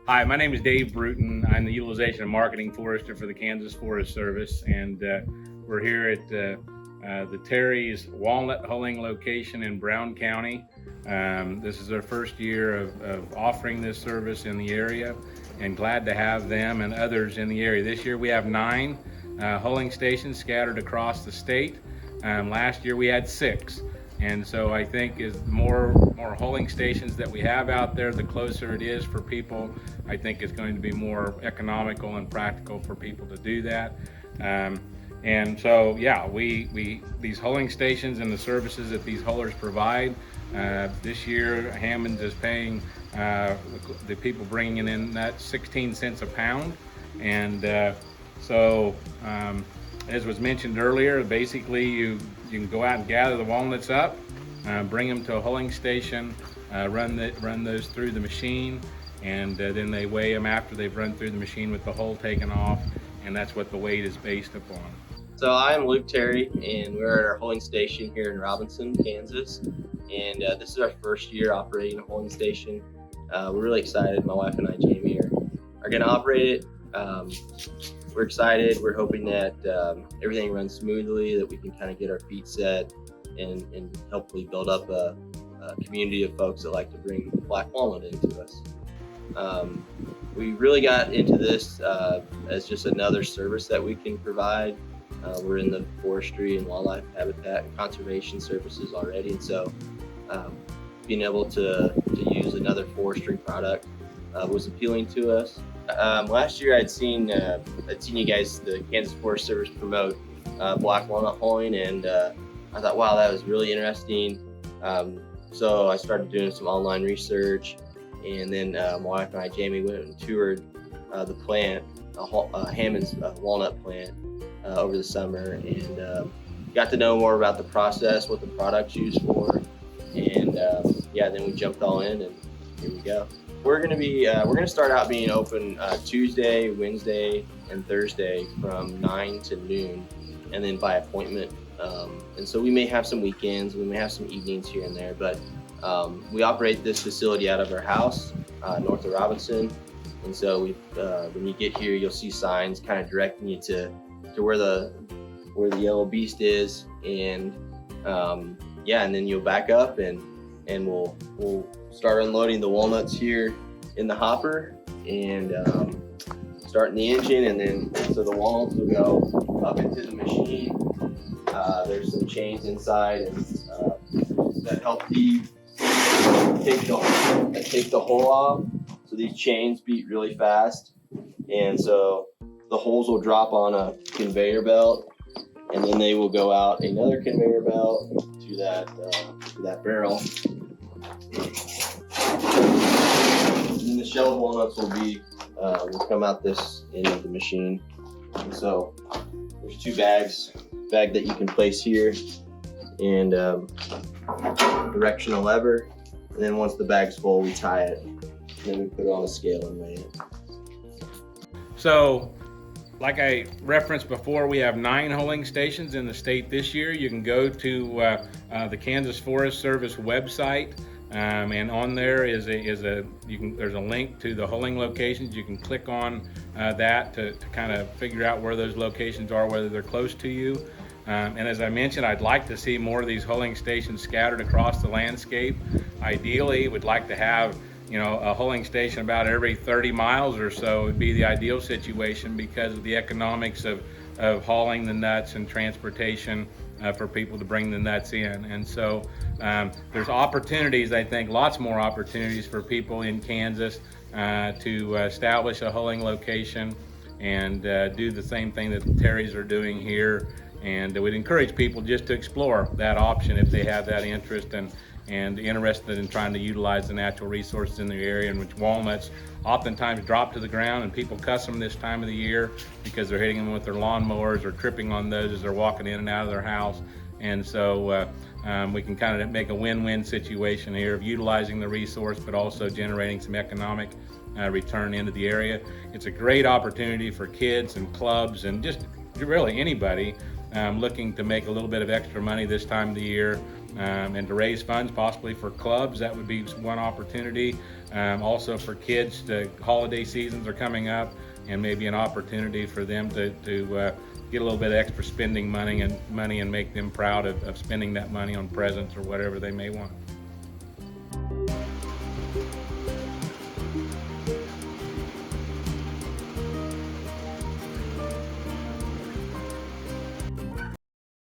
Hi, my name is Dave Bruton. I'm the Utilization and Marketing Forester for the Kansas Forest Service, and we're here at the Terry's Walnut hulling location in Brown County. This is our first year of offering this service in the area, and glad to have them and others in the area. This year we have 9 hulling stations scattered across the state. Last year we had 6. And so I think as more hulling stations that we have out there, the closer it is for people, I think it's going to be more economical and practical for people to do that. And so, yeah, these hulling stations and the services that these hullers provide, this year Hammons is paying the people bringing in that 16 cents a pound. And as was mentioned earlier, basically you can go out and gather the walnuts up, bring them to a hulling station, run those through the machine, and then they weigh them after they've run through the machine with the hull taken off, and that's what the weight is based upon. So I'm Luke Terry, and we're at our hulling station here in Robinson, Kansas, and this is our first year operating a hulling station. We're really excited. My wife and I, Jaime, are going to operate it. We're excited. We're hoping that everything runs smoothly, that we can kind of get our feet set and hopefully build up a community of folks that like to bring black walnut into us. We really got into this as just another service that we can provide. We're in the forestry and wildlife habitat and conservation services already, and so being able to use another forestry product was appealing to us. Last year I'd seen you guys, the Kansas Forest Service, promote black walnut hulling, and I thought, wow, that was really interesting. So I started doing some online research, and then my wife and I, Jaime, went and toured the plant, Hammons walnut plant, over the summer, and got to know more about the process, what the product's used for, and then we jumped all in, and here we go. We're gonna start out being open Tuesday, Wednesday, and Thursday from 9 to noon, and then by appointment. And so we may have some weekends, we may have some evenings here and there, but we operate this facility out of our house north of Robinson. And so when you get here, you'll see signs kind of directing you to where the yellow beast is, and and then you'll back up and we'll start unloading the walnuts here in the hopper and starting the engine, and then so the walnuts will go up into the machine. There's some chains inside and that help take the hole off. So these chains beat really fast, and so the holes will drop on a conveyor belt, and then they will go out another conveyor belt to that barrel. And then the shelled walnuts will come out this end of the machine. And so there's 2 bags. Bag that you can place here, and directional lever, and then once the bag's full, we tie it, and then we put it on a scale and weigh it. So, like I referenced before, we have 9 hulling stations in the state this year. You can go to the Kansas Forest Service website, and on there there's a link to the hulling locations. You can click on that to kind of figure out where those locations are, whether they're close to you. And as I mentioned, I'd like to see more of these hulling stations scattered across the landscape. Ideally, we'd like to have a hulling station about every 30 miles or so. Would be the ideal situation because of the economics of hauling the nuts and transportation for people to bring the nuts in. And so there's opportunities, I think, lots more opportunities for people in Kansas to establish a hulling location and do the same thing that the Terrys are doing here. And we'd encourage people just to explore that option if they have that interest and interested in trying to utilize the natural resources in the area, in which walnuts oftentimes drop to the ground, and people cuss them this time of the year because they're hitting them with their lawnmowers or tripping on those as they're walking in and out of their house. And so we can kind of make a win-win situation here of utilizing the resource but also generating some economic return into the area. It's a great opportunity for kids and clubs and just really anybody looking to make a little bit of extra money this time of the year, and to raise funds possibly for clubs. That would be one opportunity. Also for kids, the holiday seasons are coming up, and maybe an opportunity for them to get a little bit of extra spending money and make them proud of spending that money on presents or whatever they may want.